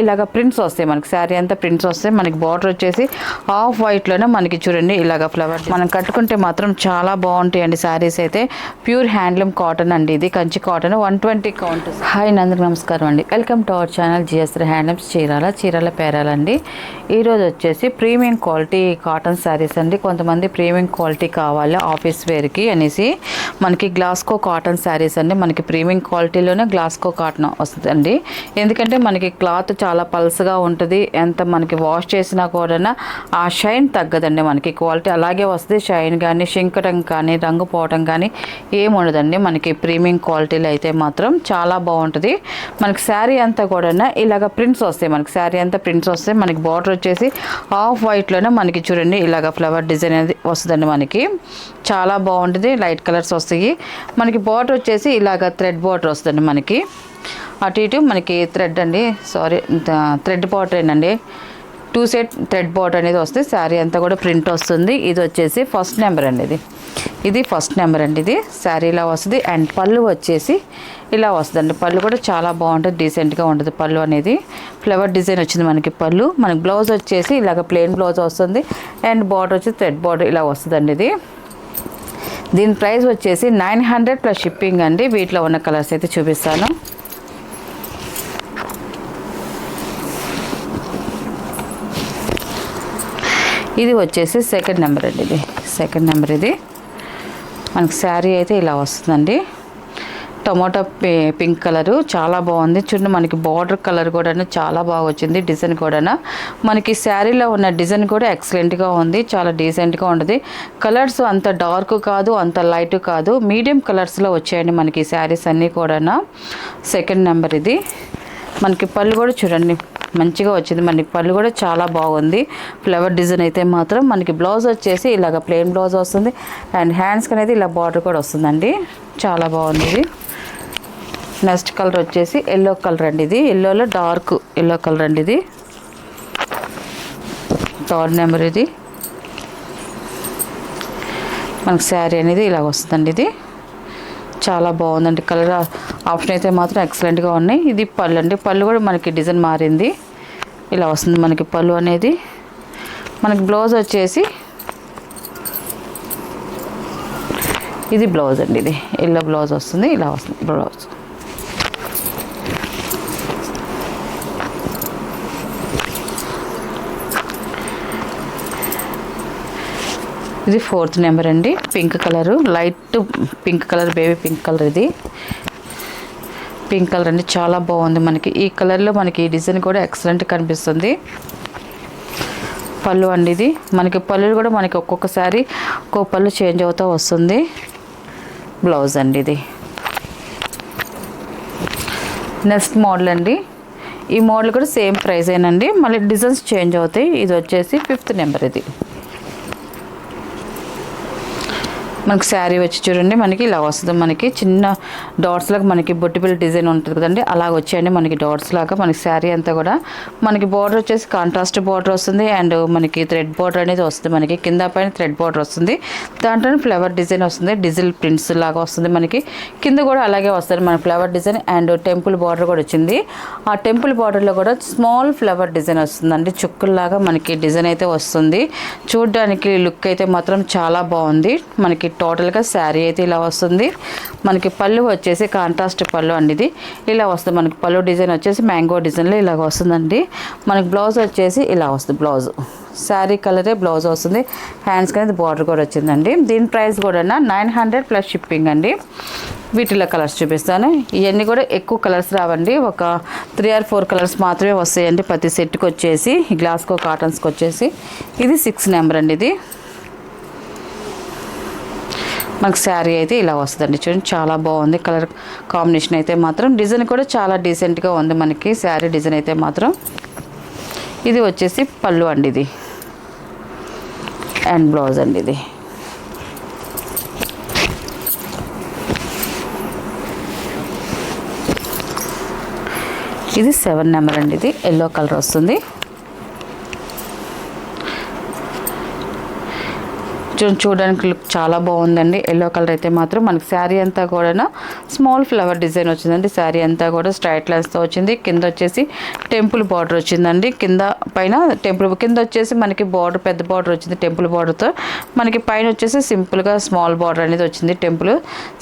ఇలాగ ప్రింట్స్ వస్తాయి మనకి. శారీ అంతా ప్రింట్స్ వస్తాయి మనకి. బార్డర్ వచ్చేసి ఆఫ్ వైట్లోనే మనకి చూడండి ఇలాగ ఫ్లవర్ మనం కట్టుకుంటే మాత్రం చాలా బాగుంటాయండి శారీస్ అయితే. ప్యూర్ హ్యాండ్లూమ్ కాటన్ అండి ఇది, కంచి కాటన్ 120 కౌంట్. హాయ్ అందరికి నమస్కారం అండి, welcome to our channel GS handlooms Chirala పేరాలండి. ఈరోజు వచ్చేసి ప్రీమియం క్వాలిటీ కాటన్ శారీస్ అండి. కొంతమంది ప్రీమియం క్వాలిటీ కావాలి ఆఫీస్ వేర్కి అనేసి మనకి గ్లాస్కో కాటన్ శారీస్ అండి. మనకి ప్రీమియం క్వాలిటీలోనే గ్లాస్కో కాటన్ వస్తుందండి. ఎందుకంటే మనకి క్లాత్ చాలా పల్స్గా ఉంటుంది. ఎంత మనకి వాష్ చేసినా కూడా ఆ షైన్ తగ్గదండి. మనకి క్వాలిటీ అలాగే వస్తుంది. షైన్ కానీ షింకటం కానీ రంగు పోవటం కానీ ఏముండదండి. మనకి ప్రీమియం క్వాలిటీలో అయితే మాత్రం చాలా బాగుంటుంది. మనకి శారీ అంతా కూడా ఇలాగ ప్రింట్స్ వస్తాయి మనకి. శారీ అంతా ప్రింట్స్ వస్తాయి మనకి. బార్డర్ వచ్చేసి ఆఫ్ వైట్లోనే మనకి చూడండి ఇలాగ ఫ్లవర్ డిజైన్ అనేది వస్తుందండి. మనకి చాలా బాగుంటుంది. లైట్ కలర్స్ వస్తాయి మనకి. బార్డర్ వచ్చేసి ఇలాగ థ్రెడ్ బార్డర్ వస్తుంది మనకి. అటు ఇటు మనకి థ్రెడ్ అండి, థ్రెడ్ బార్డర్ అండి. 2 సెట్ థ్రెడ్ బార్డర్ అనేది వస్తుంది. శారీ అంతా కూడా ప్రింట్ వస్తుంది. ఇది వచ్చేసి ఫస్ట్ నెంబర్ అండి. ఇది ఫస్ట్ నెంబర్ అండి. ఇది శారీ ఇలా వస్తుంది. అండ్ పళ్ళు వచ్చేసి ఇలా వస్తుందండి. పళ్ళు కూడా చాలా బాగుంటుంది, డీసెంట్గా ఉంటుంది. పళ్ళు అనేది ఫ్లవర్ డిజైన్ వచ్చింది మనకి పళ్ళు. మనకి బ్లౌజ్ వచ్చేసి ఇలాగ ప్లెయిన్ బ్లౌజ్ వస్తుంది. అండ్ బార్డర్ వచ్చి థ్రెడ్ బార్డర్ ఇలా వస్తుందండి. ఇది దీని ప్రైస్ వచ్చేసి 900 ప్లస్ షిప్పింగ్ అండి. వీటిలో ఉన్న కలర్స్ అయితే చూపిస్తాను. ఇది వచ్చేసి సెకండ్ నెంబర్ అండి. ఇది సెకండ్ నెంబర్. ఇది మనకి శారీ అయితే ఇలా వస్తుందండి. టొమాటో పింక్ కలరు చాలా బాగుంది చూడండి. మనకి బార్డర్ కలర్ కూడా చాలా బాగా వచ్చింది. డిజైన్ కూడా మనకి శారీలో ఉన్న డిజైన్ కూడా ఎక్సలెంట్గా ఉంది. చాలా డీసెంట్గా ఉంటుంది. కలర్స్ అంత డార్క్ కాదు, అంత లైట్ కాదు, మీడియం కలర్స్లో వచ్చాయండి మనకి శారీస్ అన్నీ కూడా. Second number. ఇది మనకి పళ్ళు కూడా చూడండి మంచిగా వచ్చింది. మనకి పళ్ళు కూడా చాలా బాగుంది. ఫ్లవర్ డిజైన్ అయితే మాత్రం మనకి. బ్లౌజ్ వచ్చేసి ఇలాగ ప్లెయిన్ బ్లౌజ్ వస్తుంది. అండ్ హ్యాండ్స్కి అనేది ఇలా బార్డర్ కూడా వస్తుందండి. చాలా బాగుంది. ఇది నెక్స్ట్ కలర్ వచ్చేసి ఎల్లో కలర్ అండి. ఇది ఎల్లోలో డార్క్ ఎల్లో కలర్ అండి. ఇది థర్డ్ నెంబర్. ఇది మనకి శారీ అనేది ఇలా వస్తుందండి. ఇది చాలా బాగుందండి. కలర్ ఆప్షన్ అయితే మాత్రం ఎక్సలెంట్గా ఉన్నాయి. ఇది పళ్ళు అండి. పళ్ళు కూడా మనకి డిజైన్ మారింది. ఇలా వస్తుంది మనకి పళ్ళు అనేది. మనకి బ్లౌజ్ వచ్చేసి ఇది బ్లౌజ్ అండి. ఇది ఎల్లో బ్లౌజ్ వస్తుంది. ఇలా వస్తుంది బ్లౌజ్. ఇది ఫోర్త్ నెంబర్ అండి. Pink colour, light pink colour, baby pink colour. ఇది పింక్ కలర్ అండి. చాలా బాగుంది మనకి. ఈ కలర్లో మనకి ఈ డిజైన్ కూడా ఎక్సలెంట్ కనిపిస్తుంది. పళ్ళు అండి. ఇది మనకి పళ్ళు కూడా మనకి ఒక్కొక్కసారి ఒక్కొక్క పళ్ళు చేంజ్ అవుతూ వస్తుంది. బ్లౌజ్ అండి. ఇది నెక్స్ట్ మోడల్ అండి. ఈ మోడల్ కూడా సేమ్ ప్రైస్ ఏనండి, మళ్ళీ డిజైన్స్ చేంజ్ అవుతాయి. ఇది వచ్చేసి 5th నెంబర్. ఇది మనకి శారీ వచ్చి చూడండి మనకి ఇలా వస్తుంది. మనకి చిన్న డాట్స్ లాగా మనకి బొట్టిపిల్ల డిజైన్ ఉంటుంది కదండి, అలాగ వచ్చాయండి మనకి డాట్స్ లాగా. మనకి శారీ అంతా కూడా మనకి బార్డర్ వచ్చేసి కాంట్రాస్ట్ బార్డర్ వస్తుంది. అండ్ మనకి థ్రెడ్ బార్డర్ అనేది వస్తుంది. మనకి కింద పైన థ్రెడ్ బార్డర్ వస్తుంది. దాంట్లో ఫ్లవర్ డిజైన్ వస్తుంది. డిజిల్ ప్రింట్స్ లాగా వస్తుంది మనకి. కింద కూడా అలాగే వస్తుంది మన flower design. And temple border కూడా వచ్చింది. ఆ టెంపుల్ బార్డర్లో కూడా స్మాల్ ఫ్లవర్ డిజైన్ వస్తుందండి. చుక్కుల్లాగా మనకి డిజైన్ అయితే వస్తుంది. చూడడానికి లుక్ అయితే మాత్రం చాలా బాగుంది. మనకి టోటల్గా శారీ అయితే ఇలా వస్తుంది. మనకి పళ్ళు వచ్చేసి కాంట్రాస్ట్ పళ్ళు అండి. ఇది ఇలా వస్తుంది మనకి. పళ్ళు డిజైన్ వచ్చేసి మ్యాంగో డిజైన్లో ఇలాగ వస్తుందండి. మనకి బ్లౌజ్ వచ్చేసి ఇలా వస్తుంది. బ్లౌజ్ శారీ కలరే బ్లౌజ్ వస్తుంది. హ్యాండ్స్కి అనేది బార్డర్ కూడా వచ్చిందండి. దీని ప్రైస్ కూడా 900 ప్లస్ షిప్పింగ్ అండి. వీటిలో కలర్స్ చూపిస్తాను. ఇవన్నీ కూడా ఎక్కువ కలర్స్ రావండి. ఒక 3 or 4 కలర్స్ మాత్రమే వస్తాయండి ప్రతి సెట్కి వచ్చేసి. గ్లాస్కో కాటన్స్కి వచ్చేసి ఇది 6th నెంబర్ అండి. ఇది మనకు శారీ అయితే ఇలా వస్తుందండి. చూడండి చాలా బాగుంది కలర్ కాంబినేషన్ అయితే మాత్రం. డిజైన్ కూడా చాలా డీసెంట్గా ఉంది మనకి శారీ డిజైన్ అయితే మాత్రం. ఇది వచ్చేసి పళ్ళు అండి. ఇది అండ్ బ్లౌజ్ అండి. ఇది ఇది 7 నెంబర్ అండి. ఇది ఎల్లో కలర్ వస్తుంది. చూడడానికి లుక్ చాలా బాగుందండి. ఎల్లో కలర్ అయితే మాత్రం మనకి శారీ అంతా కూడా స్మాల్ ఫ్లవర్ డిజైన్ వచ్చిందండి. శారీ అంతా కూడా స్ట్రైట్ లైన్స్తో వచ్చింది. కింద వచ్చేసి టెంపుల్ బార్డర్ వచ్చిందండి. కింద పైన టెంపుల్ కింద వచ్చేసి మనకి బార్డర్ పెద్ద బార్డర్ వచ్చింది టెంపుల్ బార్డర్తో. మనకి పైన వచ్చేసి సింపుల్గా స్మాల్ బార్డర్ అనేది వచ్చింది టెంపుల్.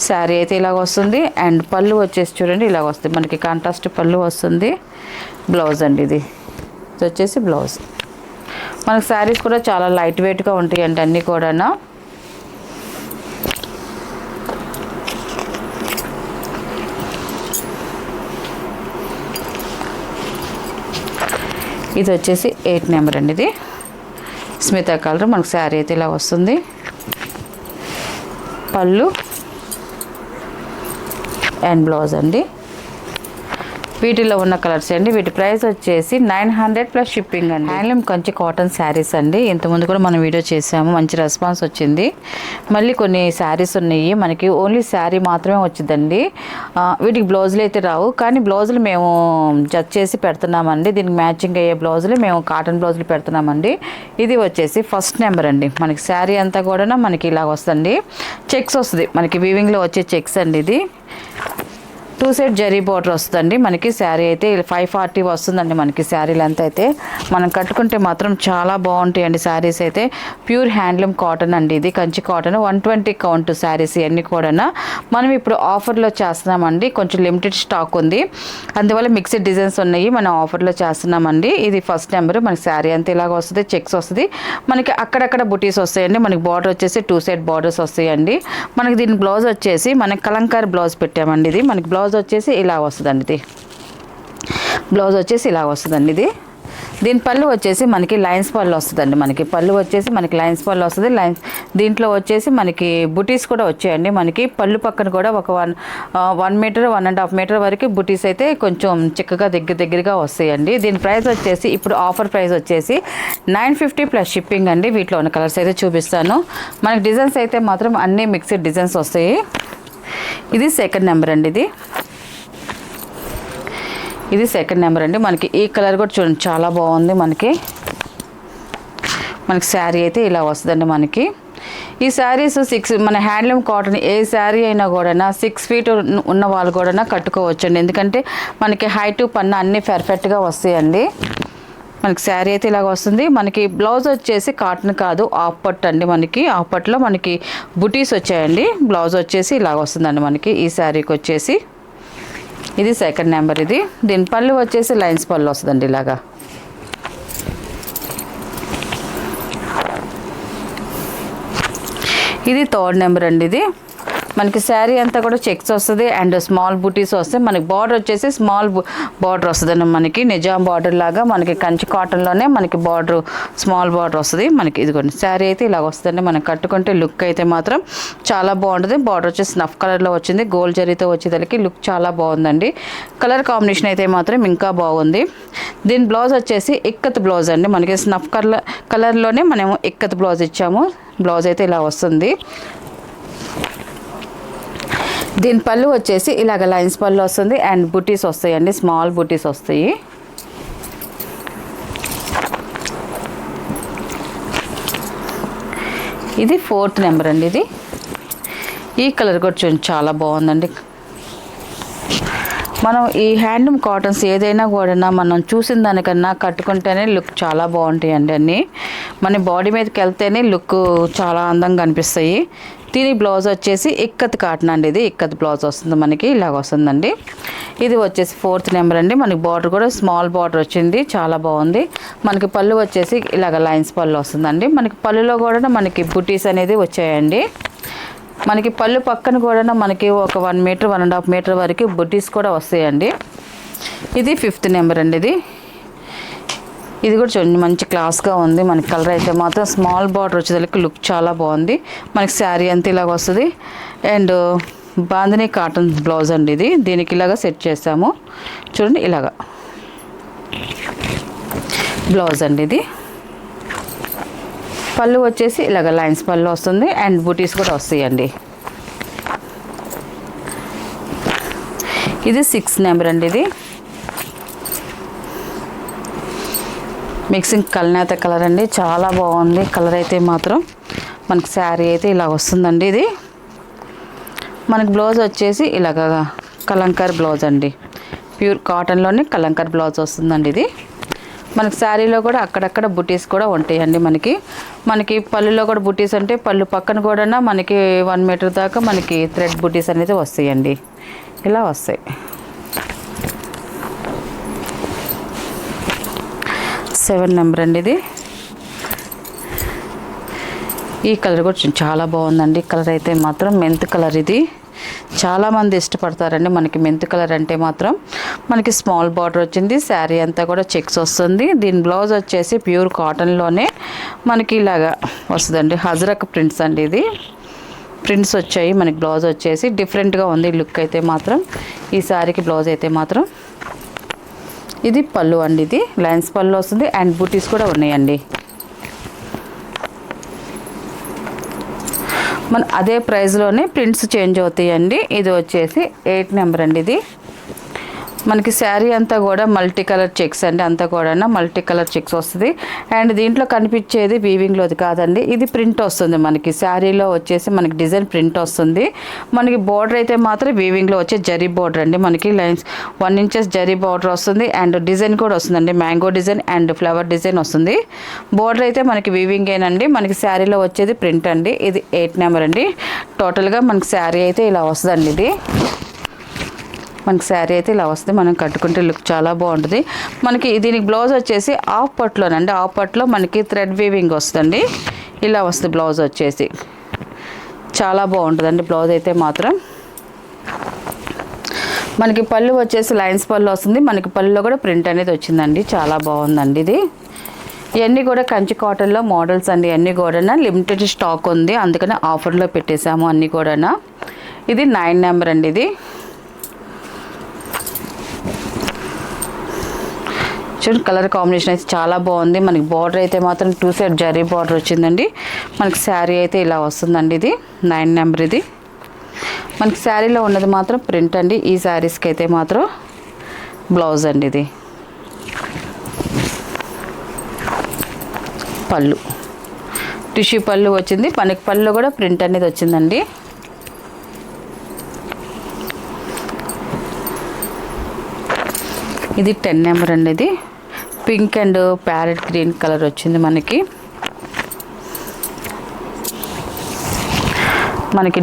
శారీ అయితే ఇలాగ వస్తుంది. అండ్ పళ్ళు వచ్చేసి చూడండి ఇలాగ వస్తుంది. మనకి కాంట్రాస్ట్ పళ్ళు వస్తుంది. బ్లౌజ్ అండి ఇది వచ్చేసి బ్లౌజ్. మనకు శారీస్ కూడా చాలా లైట్ వెయిట్గా ఉంటాయండి అన్నీ కూడా. ఇది వచ్చేసి 8 నెంబర్ అండి. ఇది స్మితా కలర్. మనకు శారీ అయితే ఇలా వస్తుంది. పళ్ళు అండ్ బ్లౌజ్ అండి. వీటిలో ఉన్న కలర్స్ అండి. వీటి ప్రైస్ వచ్చేసి 900 ప్లస్ షిప్పింగ్ అండి. హ్యాండ్లూమ్ కంచి కాటన్ శారీస్ అండి. ఇంతకుముందు కూడా మనం వీడియో చేసాము, మంచి రెస్పాన్స్ వచ్చింది. మళ్ళీ కొన్ని శారీస్ ఉన్నాయి, మనకి ఓన్లీ శారీ మాత్రమే వచ్చిందండి. వీటికి బ్లౌజులు అయితే రావు, కానీ బ్లౌజులు మేము జడ్జ్ చేసి పెడుతున్నామండి. దీనికి మ్యాచింగ్ అయ్యే బ్లౌజులు మేము కాటన్ బ్లౌజులు పెడుతున్నామండి. ఇది వచ్చేసి ఫస్ట్ నెంబర్ అండి. మనకి శారీ అంతా కూడా మనకి ఇలాగ వస్తుంది. చెక్స్ వస్తుంది మనకి వీవింగ్లో వచ్చే చెక్స్ అండి. ఇది 2 సెట్ జరీ బార్డర్ వస్తుందండి. మనకి శారీ అయితే 540 వస్తుందండి. మనకి శారీ లెంత్ అయితే మనం కట్టుకుంటే మాత్రం చాలా బాగుంటాయండి శారీస్ అయితే. ప్యూర్ హ్యాండ్లూమ్ కాటన్ అండి. ఇది కంచి కాటన్ 120 కౌంట్ శారీస్ ఇవన్నీ కూడా మనం ఇప్పుడు ఆఫర్లో చేస్తున్నామండి. కొంచెం లిమిటెడ్ స్టాక్ ఉంది, అందువల్ల మిక్స్డ్ డిజైన్స్ ఉన్నాయి, మనం ఆఫర్లో చేస్తున్నామండి. ఇది ఫస్ట్ నెంబర్. మనకి శారీ అంతా ఇలాగ వస్తుంది. చెక్స్ వస్తుంది. మనకి అక్కడక్కడ బుటీస్ వస్తాయండి. మనకి బార్డర్ వచ్చేసి 2 సెట్ బార్డర్స్ వస్తాయండి. మనకి దీని బ్లౌజ్ వచ్చేసి మనకి కలంకారీ బ్లౌజ్ పెట్టామండి. ఇది మనకి బ్లౌజ్ వచ్చేసి ఇలా వస్తుందండి. ఇది బ్లౌజ్ వచ్చేసి ఇలా వస్తుందండి. ఇది దీని పళ్ళు వచ్చేసి మనకి లైన్స్ పళ్ళు వస్తుందండి. మనకి పళ్ళు వచ్చేసి మనకి లైన్స్ పళ్ళు వస్తుంది. లైన్స్ దీంట్లో వచ్చేసి మనకి బుటీస్ కూడా వచ్చాయండి. మనకి పళ్ళు పక్కన కూడా ఒక 1 మీటర్ 1.5 మీటర్ వరకు బుటీస్ అయితే కొంచెం చిక్కగా దగ్గరగా వస్తాయండి. దీని ప్రైస్ వచ్చేసి ఇప్పుడు ఆఫర్ ప్రైస్ వచ్చేసి 950 ప్లస్ షిప్పింగ్ అండి. వీటిలో ఉన్న కలర్స్ అయితే చూపిస్తాను. మనకి డిజైన్స్ అయితే మాత్రం అన్నీ మిక్స్డ్ డిజైన్స్ వస్తాయి. ఇది సెకండ్ నెంబర్ అండి. ఇది సెకండ్ నెంబర్ అండి. మనకి ఈ కలర్ కూడా చూడండి చాలా బాగుంది. మనకి శారీ అయితే ఇలా వస్తుందండి. మనకి ఈ శారీస్ 6 మన హ్యాండ్లూమ్ కాటన్ ఏ శారీ అయినా కూడా 6 ఫీట్ ఉన్న వాళ్ళు కూడా కట్టుకోవచ్చండి. ఎందుకంటే మనకి హైట్ పన్ను అన్నీ పర్ఫెక్ట్గా వస్తాయండి. మనకి శారీ అయితే ఇలాగ వస్తుంది. మనకి బ్లౌజ్ వచ్చేసి కాటన్ కాదు, ఆఫ్ పట్టు అండి. మనకి ఆఫ్ పట్టులో మనకి బుటీస్ వచ్చాయండి. బ్లౌజ్ వచ్చేసి ఇలాగ వస్తుందండి. మనకి ఈ శారీకి వచ్చేసి ఇది సెకండ్ నెంబర్. ఇది దీని పళ్ళు వచ్చేసి లైన్స్ పళ్ళు వస్తుందండి. ఇలాగా ఇది థర్డ్ నెంబర్ అండి. ఇది మనకి శారీ అంతా కూడా చెక్స్ వస్తుంది అండ్ స్మాల్ బుటీస్ వస్తాయి. మనకి బార్డర్ వచ్చేసి స్మాల్ బార్డర్ వస్తుందండి. మనకి నిజాం బార్డర్ లాగా మనకి కంచి కాటన్లోనే మనకి బార్డర్ స్మాల్ బార్డర్ వస్తుంది. మనకి ఇదిగోండి శారీ అయితే ఇలాగ వస్తుందండి. మనం కట్టుకుంటే లుక్ అయితే మాత్రం చాలా బాగుంటుంది. బార్డర్ వచ్చేసి స్నఫ్ కలర్లో వచ్చింది. గోల్డ్ జరీతో వచ్చేదానికి లుక్ చాలా బాగుందండి. కలర్ కాంబినేషన్ అయితే మాత్రం ఇంకా బాగుంది. దీని బ్లౌజ్ వచ్చేసి ఇక్కత్ బ్లౌజ్ అండి. మనకి స్నఫ్ కలర్లోనే మనం ఇక్కత్ బ్లౌజ్ ఇచ్చాము. బ్లౌజ్ అయితే ఇలా వస్తుంది. దీని పళ్ళు వచ్చేసి ఇలాగ లైన్స్ పళ్ళు వస్తుంది అండ్ బుటీస్ వస్తాయండి. స్మాల్ బుటీస్ వస్తాయి. ఇది ఫోర్త్ నెంబర్ అండి. ఇది ఈ కలర్ కూడా చూడండి చాలా బాగుందండి. మనం ఈ హ్యాండ్లూమ్ కాటన్స్ ఏదైనా కూడా మనం చూసిన దానికన్నా కట్టుకుంటేనే లుక్ చాలా బాగుంటాయండి. అన్నీ మన బాడీ మీదకి వెళ్తేనే లుక్ చాలా అందంగా కనిపిస్తాయి. దీని బ్లౌజ్ వచ్చేసి ఇక్కత్ కాటన్ అండి. ఇది ఇక్కత్ బ్లౌజ్ వస్తుంది. మనకి ఇలాగ వస్తుందండి. ఇది వచ్చేసి ఫోర్త్ నెంబర్ అండి. మనకి బార్డర్ కూడా స్మాల్ బార్డర్ వచ్చింది. చాలా బాగుంది. మనకి పళ్ళు వచ్చేసి ఇలాగ లైన్స్ పళ్ళు వస్తుందండి. మనకి పళ్ళులో కూడా మనకి బుటీస్ అనేది వచ్చాయండి. మనకి పళ్ళు పక్కన కూడా మనకి ఒక 1 మీటర్ 1.5 మీటర్ వరకు బుటీస్ కూడా వస్తాయండి. ఇది ఫిఫ్త్ నెంబర్ అండి. ఇది కూడా చూడండి మంచి క్లాస్గా ఉంది. మనకి కలర్ అయితే మాత్రం స్మాల్ బార్డర్ వచ్చేసరికి లుక్ చాలా బాగుంది. మనకి శారీ అంతా ఇలాగ వస్తుంది అండ్ బాందిని కాటన్ బ్లౌజ్ అండి. ఇది దీనికి ఇలాగా సెట్ చేసాము చూడండి. ఇలాగా బ్లౌజ్ అండి. ఇది పళ్ళు వచ్చేసి ఇలాగ లైన్స్ పళ్ళు వస్తుంది అండ్ బూటీస్ కూడా వస్తాయండి. ఇది 6 నెంబర్ అండి. ఇది మిక్సింగ్ కల్నేత కలర్ అండి. చాలా బాగుంది కలర్ అయితే మాత్రం. మనకి శారీ అయితే ఇలా వస్తుందండి. ఇది మనకి బ్లౌజ్ వచ్చేసి ఇలాగ కలంకార్ బ్లౌజ్ అండి, ప్యూర్ కాటన్లోనే కలంకార్ బ్లౌజ్ వస్తుందండి. ఇది మనకి శారీలో కూడా అక్కడక్కడ బుటీస్ కూడా ఉంటాయండి. మనకి పళ్ళులో కూడా బుటీస్ అంటే పళ్ళు పక్కన కూడా మనకి 1 మీటర్ దాకా మనకి థ్రెడ్ బుటీస్ అనేది వస్తాయండి. ఇలా వస్తాయి. 7 నెంబర్ అండి. ఇది ఈ కలర్ కూడా చాలా బాగుందండి. కలర్ అయితే మాత్రం మెంత్ కలర్. ఇది చాలామంది ఇష్టపడతారండి. మనకి మెంత్ కలర్ అంటే మాత్రం మనకి స్మాల్ బార్డర్ వచ్చింది. శారీ అంతా కూడా చెక్స్ వస్తుంది. దీని బ్లౌజ్ వచ్చేసి ప్యూర్ కాటన్లోనే మనకి ఇలాగా వస్తుందండి. హజరక్ ప్రింట్స్ అండి. ఇది ప్రింట్స్ వచ్చాయి. మనకి బ్లౌజ్ వచ్చేసి డిఫరెంట్గా ఉంది లుక్ అయితే మాత్రం. ఈ శారీకి బ్లౌజ్ అయితే మాత్రం ఇది పళ్ళు అండి. ఇది లైన్స్ పళ్ళు వస్తుంది అండ్ బూటీస్ కూడా ఉన్నాయండి. మన అదే ప్రైస్లోనే ప్రింట్స్ చేంజ్ అవుతాయండి. ఇది వచ్చేసి 8 నెంబర్ అండి. ఇది మనకి శారీ అంతా కూడా మల్టీ కలర్ చెక్స్ అండి. అంతా కూడా మల్టీ కలర్ చెక్స్ వస్తుంది. అండ్ దీంట్లో కనిపించేది వీవింగ్లోది కాదండి, ఇది ప్రింట్ వస్తుంది. మనకి శారీలో వచ్చేసి మనకి డిజైన్ ప్రింట్ వస్తుంది. మనకి బోర్డర్ అయితే మాత్రం వీవింగ్లో వచ్చే జరీ బోర్డర్ అండి. మనకి లైన్స్ 1 ఇంచెస్ జరీ బోర్డర్ వస్తుంది అండ్ డిజైన్ కూడా వస్తుందండి. Mango design and flower design వస్తుంది. బోర్డర్ అయితే మనకి వీవింగేనండి. మనకి శారీలో వచ్చేది ప్రింట్ అండి. ఇది 8 నెంబర్ అండి. టోటల్గా మనకి శారీ అయితే ఇలా వస్తుందండి. ఇది మనకి శారీ అయితే ఇలా వస్తుంది. మనం కట్టుకుంటే లుక్ చాలా బాగుంటుంది. మనకి దీనికి బ్లౌజ్ వచ్చేసి హాఫ్ పట్టులోనండి. హాఫ్ పట్టులో మనకి థ్రెడ్ వీవింగ్ వస్తుంది. ఇలా వస్తుంది బ్లౌజ్ వచ్చేసి. చాలా బాగుంటుందండి బ్లౌజ్ అయితే మాత్రం. మనకి పళ్ళు వచ్చేసి లైన్స్ పళ్ళు వస్తుంది. మనకి పళ్ళులో కూడా ప్రింట్ అనేది వచ్చిందండి. చాలా బాగుందండి ఇది. ఇవన్నీ కూడా కంచి కాటన్లో మోడల్స్ అండి. అన్నీ కూడా లిమిటెడ్ స్టాక్ ఉంది, అందుకని ఆఫర్లో పెట్టేశాము అన్నీ కూడా. ఇది 9 నెంబర్ అండి. ఇది చూడండి, కలర్ కాంబినేషన్ అయితే చాలా బాగుంది. మనకి బార్డర్ అయితే మాత్రం 2 సైడ్ జరీ బార్డర్ వచ్చిందండి. మనకి శారీ అయితే ఇలా వస్తుందండి. ఇది 9 నెంబర్. ఇది మనకి శారీలో ఉన్నది మాత్రం ప్రింట్ అండి. ఈ శారీస్కి అయితే మాత్రం బ్లౌజ్ అండి. ఇది పళ్ళు టిష్యూ పళ్ళు వచ్చింది. మనకి పళ్ళు కూడా ప్రింట్ అనేది వచ్చిందండి. ఇది 10 నెంబర్ అండి. ఇది pink and parrot green colour వచ్చింది. మనకి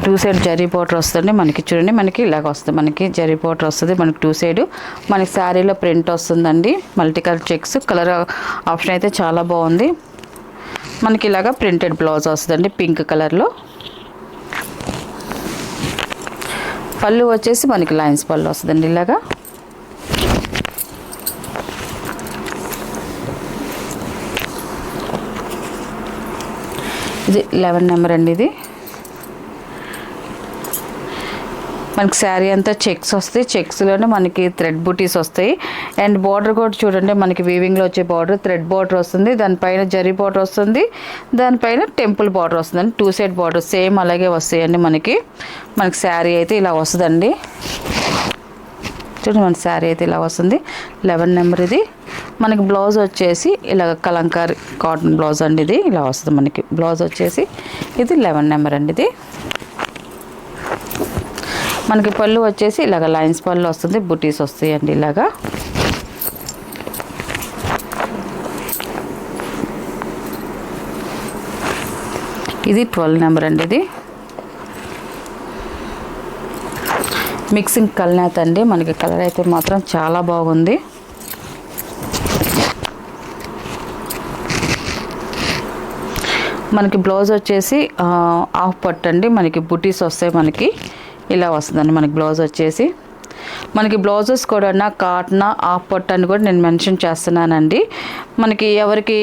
2 సైడ్ జరీ బార్డర్ వస్తుంది. మనకి చూడండి, మనకి ఇలాగ వస్తుంది. మనకి జరీ బార్డర్ వస్తుంది. మనకి 2 సైడ్ మనకి శారీలో ప్రింట్ వస్తుందండి. Multi colour checks. Colour option అయితే చాలా బాగుంది. మనకి ఇలాగ ప్రింటెడ్ బ్లౌజ్ వస్తుందండి పింక్ కలర్లో. పళ్ళు వచ్చేసి మనకి లైన్స్ పళ్ళు వస్తుందండి. ఇలాగా ఇది 11 నెంబర్ అండి. ఇది మనకి శారీ అంతా చెక్స్ వస్తాయి. చెక్స్లోనే మనకి థ్రెడ్ బూటీస్ వస్తాయి. అండ్ బార్డర్ కూడా చూడండి, మనకి వీవింగ్లో వచ్చే బార్డర్ థ్రెడ్ బార్డర్ వస్తుంది. దానిపైన జరీ బార్డర్ వస్తుంది. దానిపైన టెంపుల్ బార్డర్ వస్తుందండి. 2 సైడ్ బార్డర్ సేమ్ అలాగే వస్తాయండి. మనకి శారీ అయితే ఇలా వస్తుందండి. చూడండి, మన శారీ అయితే ఇలా వస్తుంది. 11 నెంబర్. ఇది మనకి బ్లౌజ్ వచ్చేసి ఇలా కలంకార్ కాటన్ బ్లౌజ్ అండి. ఇది ఇలా వస్తుంది. మనకి బ్లౌజ్ వచ్చేసి ఇది 11 నెంబర్ అండి. ఇది మనకి పళ్ళు వచ్చేసి ఇలాగ లైన్స్ పళ్ళు వస్తుంది. బుటీస్ వస్తాయండి ఇలాగా. ఇది 12 నెంబర్ అండి. ఇది మిక్సింగ్ కల్నేత అండి. మనకి కలర్ అయితే మాత్రం చాలా బాగుంది. మనకి బ్లౌజ్ వచ్చేసి హాఫ్ పట్టు అండి. మనకి బుటీస్ వస్తాయి. మనకి ఇలా వస్తుందండి. మనకి బ్లౌజ్ వచ్చేసి మనకి బ్లౌజెస్ కూడా కాటన్ హాఫ్ పట్టు అని కూడా నేను మెన్షన్ చేస్తున్నానండి. మనకి ఎవరికి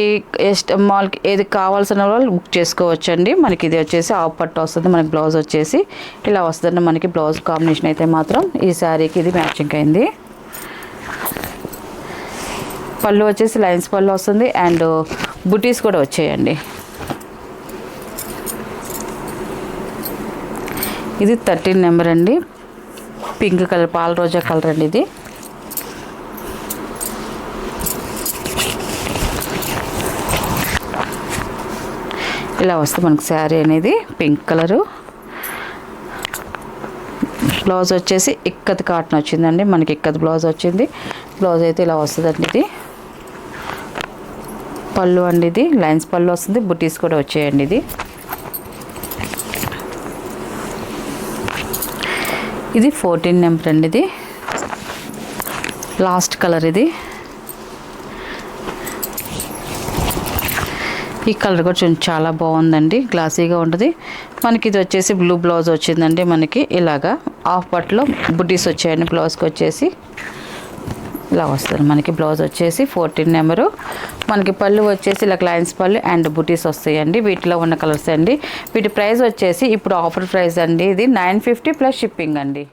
మాల్కి ఏది కావాల్సిన వాళ్ళు బుక్ చేసుకోవచ్చండి. మనకి ఇది వచ్చేసి హాఫ్ పట్టు వస్తుంది. మనకి బ్లౌజ్ వచ్చేసి ఇలా వస్తుందండి. మనకి బ్లౌజ్ కాంబినేషన్ అయితే మాత్రం ఈ శారీకి ఇది మ్యాచింగ్ అయింది. పళ్ళు వచ్చేసి లైన్స్ పళ్ళు వస్తుంది అండ్ బుటీస్ కూడా వచ్చాయండి. ఇది 13 నెంబర్ అండి. పింక్ కలర్ పాల రోజా కలర్ అండి. ఇది ఇలా వస్తుంది మనకి శారీ అనేది పింక్ కలరు. బ్లౌజ్ వచ్చేసి ఇక్కత్ కాటన్ వచ్చిందండి, మనకి ఇక్కత్ బ్లౌజ్ వచ్చింది. బ్లౌజ్ అయితే ఇలా వస్తుందండి. ఇది పళ్ళు అండి, ఇది లైన్స్ పళ్ళు వస్తుంది, బుటీస్ కూడా వచ్చాయండి. ఇది 14 నెంబర్ అండి. ఇది లాస్ట్ కలర్. ఇది ఈ కలర్ కూడా చాలా బాగుందండి, గ్లాసీగా ఉంటుంది. మనకి ఇది వచ్చేసి బ్లూ బ్లౌజ్ వచ్చిందండి. మనకి ఇలాగా హాఫ్ పట్లో బుటీస్ వచ్చాయండి. బ్లౌజ్కి వచ్చేసి ఇలా వస్తుంది. మనకి బ్లౌజ్ వచ్చేసి 14 నెంబరు. మనకి పళ్ళు వచ్చేసి ఇలా లైన్స్ పళ్ళు అండ్ బుటీస్ వస్తాయండి. వీటిలో ఉన్న కలర్స్ అండి. వీటి ప్రైస్ వచ్చేసి ఇప్పుడు ఆఫర్ ప్రైస్ అండి. ఇది 950 ప్లస్ షిప్పింగ్ అండి.